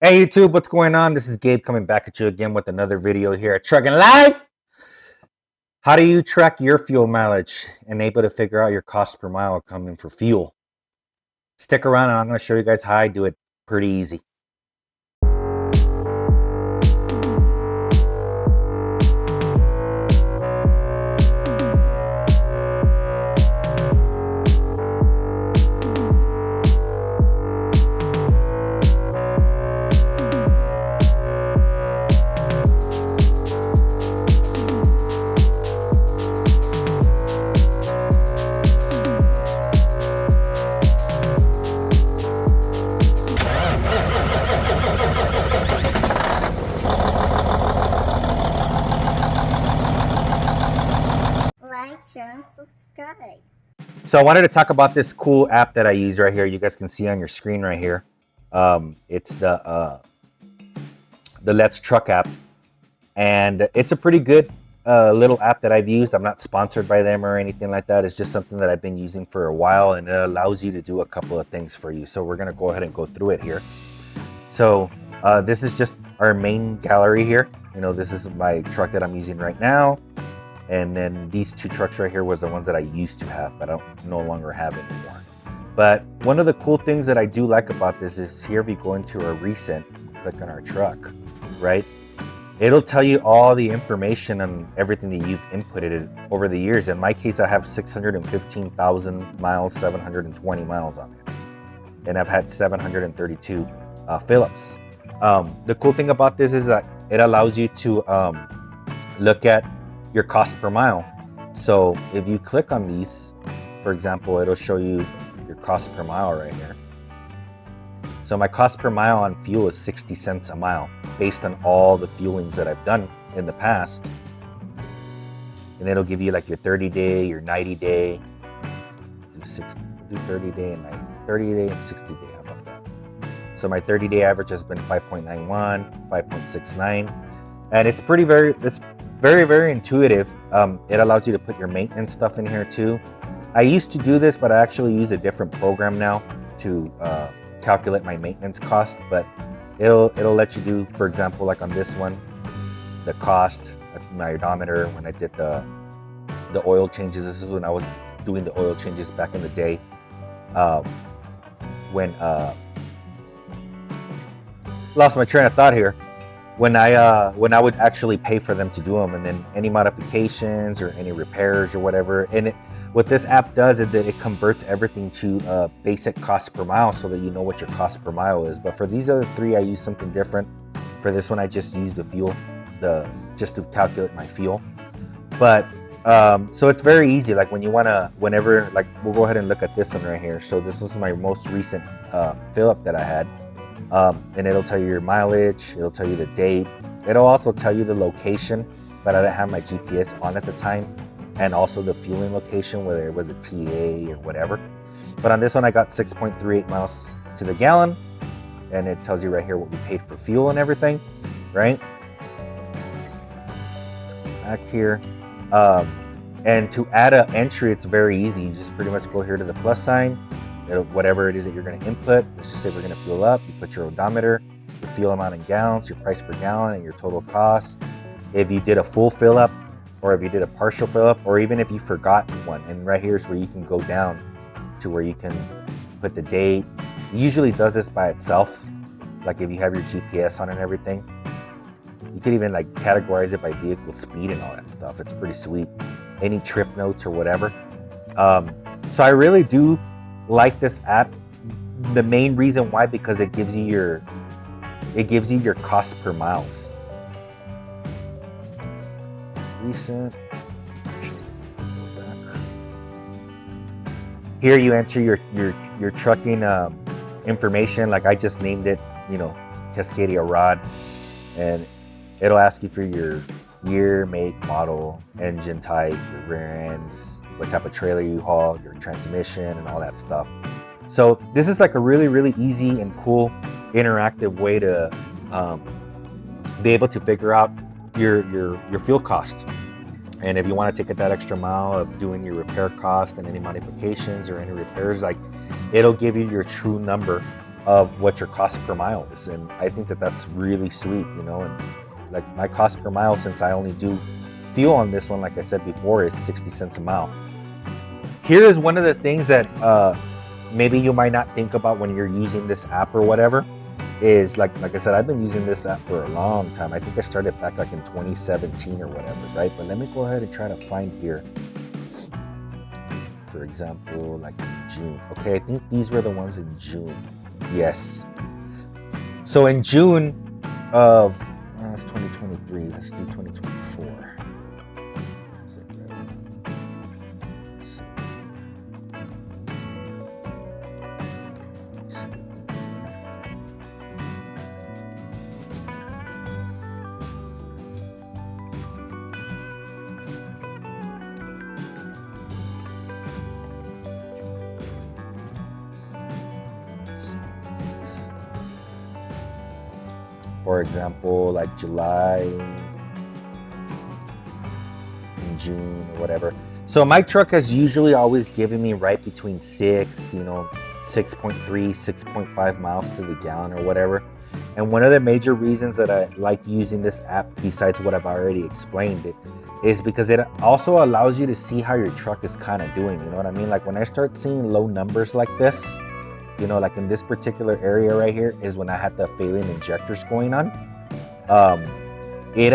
Hey YouTube, what's going on? This is Gabe coming back at you again with another video here at Trucking Live. How do you track your fuel mileage and able to figure out your cost per mile coming for fuel? Stick around and I'm going to show you guys how I do it pretty easy. Like, share, and subscribe. So I wanted to talk about this cool app that I use right here. You guys can see on your screen right here. It's the Let's Truck app, and it's a pretty good little app that I've used. I'm not sponsored by them or anything like that. It's just something that I've been using for a while, and it allows you to do a couple of things for you. So we're gonna go ahead and go through it here. So this is just our main gallery here. You know, this is my truck that I'm using right now. And then these two trucks right here was the ones that I used to have, but I don't no longer have anymore. But one of the cool things that I do like about this is here, if you go into our recent, click on our truck, right? It'll tell you all the information on everything that you've inputted over the years. In my case, I have 615,000 miles, 720 miles on it. And I've had 732 fill-ups. The cool thing about this is that it allows you to look at your cost per mile. So if you click on these, for example, it'll show you your cost per mile right here. So my cost per mile on fuel is 60 cents a mile based on all the fuelings that I've done in the past. And it'll give you like your 30-day, your 90-day, do 30-day and 30-day and 60-day. How about that? So my 30-day average has been 5.91, 5.69, and it's very intuitive. It allows you to put your maintenance stuff in here too. I used to do this, but I actually use a different program now to calculate my maintenance costs. But it'll let you do, for example, like on this one, the cost, my odometer, when I did the oil changes. This is when I was doing the oil changes back in the day. When lost my train of thought here. When I would actually pay for them to do them, and then any modifications or any repairs or whatever. And what this app does is that it converts everything to basic cost per mile, so that you know what your cost per mile is. But for these other three, I use something different. For this one, I just use the fuel, just to calculate my fuel. But so it's very easy. Like when you wanna, whenever, like we'll go ahead and look at this one right here. So this is my most recent fill up that I had. And it'll tell you your mileage, it'll tell you the date, it'll also tell you the location, but I didn't have my GPS on at the time, and also the fueling location, whether it was a TA or whatever. But on this one, I got 6.38 miles to the gallon, and it tells you right here what we paid for fuel and everything, right? So let's go back here. And to add an entry, it's very easy. You just pretty much go here to the plus sign. Whatever it is that you're going to input, let's just say we're going to fuel up. You put your odometer, your fuel amount in gallons, your price per gallon, and your total cost. If you did a full fill up, or if you did a partial fill up, or even if you forgot one. And right here is where you can go down to where you can put the date. It usually does this by itself. Like if you have your GPS on and everything, you could even like categorize it by vehicle speed and all that stuff. It's pretty sweet. Any trip notes or whatever. So I really do like this app. The main reason why, because it gives you your cost per miles. Recent. Here you enter your trucking information. Like I just named it, you know, Cascadia Rod, and it'll ask you for your year, make, model, engine type, your rear ends, what type of trailer you haul, your transmission, and all that stuff. So this is like a really easy and cool interactive way to be able to figure out your fuel cost. And if you want to take it that extra mile of doing your repair cost and any modifications or any repairs, like it'll give you your true number of what your cost per mile is. And I think that that's really sweet, you know. And like my cost per mile, since I only do fuel on this one, like I said before, is 60 cents a mile. Here is one of the things that maybe you might not think about when you're using this app or whatever. Is like I said, I've been using this app for a long time. I think I started back like in 2017 or whatever, right? But let me go ahead and try to find here. For example, like in June. Okay, I think these were the ones in June. Yes. So in June of that's 2023. Let's do 2024. For example, like July and June or whatever. So my truck has usually always given me right between 6.3, 6.5 miles to the gallon or whatever. And one of the major reasons that I like using this app, besides what I've already explained, it is because it also allows you to see how your truck is kind of doing. You know what I mean? Like when I start seeing low numbers like this, you know, like in this particular area right here is when I had the failing injectors going on. It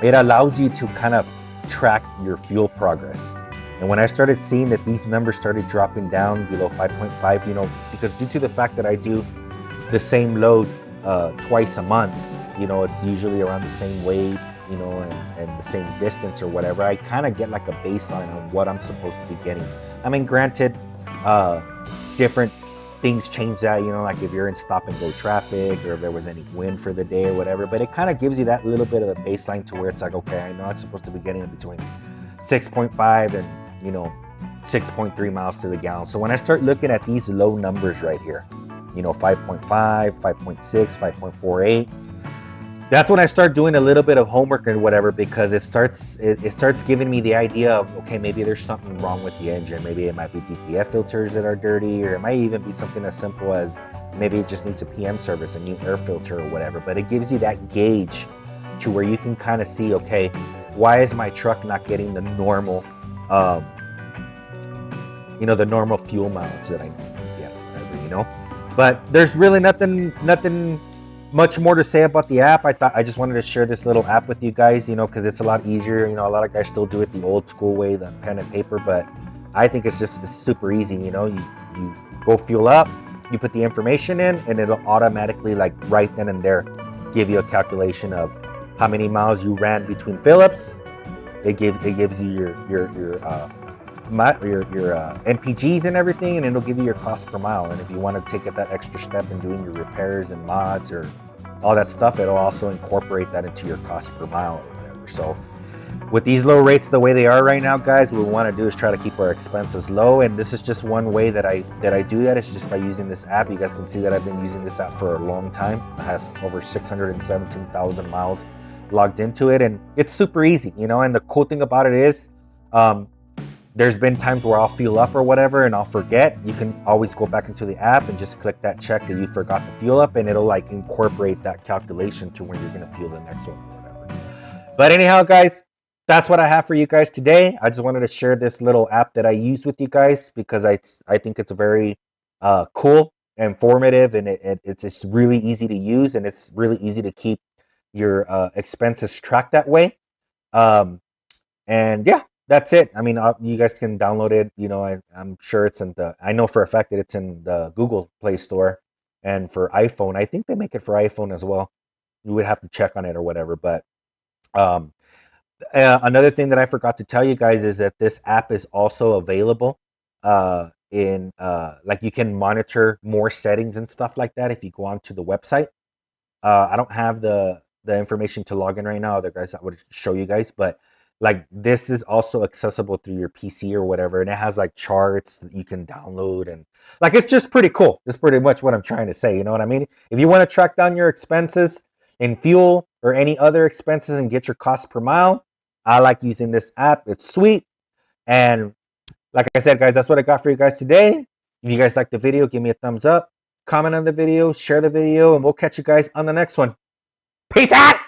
allows you to kind of track your fuel progress. And when I started seeing that these numbers started dropping down below 5.5, you know, because due to the fact that I do the same load twice a month, you know, it's usually around the same weight, you know, and the same distance or whatever, I kind of get like a baseline on what I'm supposed to be getting. I mean, granted, different things change that, you know, like if you're in stop and go traffic or if there was any wind for the day or whatever, but it kind of gives you that little bit of a baseline to where it's like, okay, I know I'm supposed to be getting in between 6.5 and, you know, 6.3 miles to the gallon. So when I start looking at these low numbers right here, you know, 5.5, 5.6, 5.48, that's when I start doing a little bit of homework and whatever, because it starts giving me the idea of, okay, maybe there's something wrong with the engine. Maybe it might be DPF filters that are dirty, or it might even be something as simple as maybe it just needs a PM service, a new air filter or whatever. But it gives you that gauge to where you can kind of see, okay, why is my truck not getting the normal, you know, the normal fuel mileage that I get, whatever, you know. But there's really nothing much more to say about the app. I just wanted to share this little app with you guys, you know, because it's a lot easier. You know, a lot of guys still do it the old school way, the pen and paper, but I think it's super easy. You know, you go fuel up, you put the information in, and it'll automatically, like right then and there, give you a calculation of how many miles you ran between fill-ups. It gives you your MPGs and everything, and it'll give you your cost per mile. And if you want to take it that extra step in doing your repairs and mods or all that stuff, it'll also incorporate that into your cost per mile or whatever. So with these low rates the way they are right now, guys, what we want to do is try to keep our expenses low. And this is just one way that I do that. It's just by using this app. You guys can see that I've been using this app for a long time. It has over 617,000 miles logged into it, and it's super easy, you know. And the cool thing about it is, there's been times where I'll fuel up or whatever and I'll forget. You can always go back into the app and just click that check that you forgot to fuel up, and it'll like incorporate that calculation to when you're going to fuel the next one or whatever. But anyhow, guys, that's what I have for you guys today. I just wanted to share this little app that I use with you guys because I think it's a very cool, informative, and it's really easy to use, and it's really easy to keep your expenses tracked that way. And yeah, that's it. I mean, you guys can download it. You know, I'm sure it's I know for a fact that it's in the Google Play Store, and for iPhone, I think they make it for iPhone as well. You would have to check on it or whatever. But um, another thing that I forgot to tell you guys is that this app is also available in like you can monitor more settings and stuff like that if you go onto the website. I don't have the information to log in right now. Other guys that would show you guys, but like this is also accessible through your PC or whatever, and it has like charts that you can download, and like it's just pretty cool. That's pretty much what I'm trying to say. You know what I mean? If you want to track down your expenses in fuel or any other expenses and get your cost per mile, I like using this app. It's sweet, and like I said, guys, that's what I got for you guys today. If you guys like the video, give me a thumbs up. comment on the video, share the video, and we'll catch you guys on the next one. Peace out!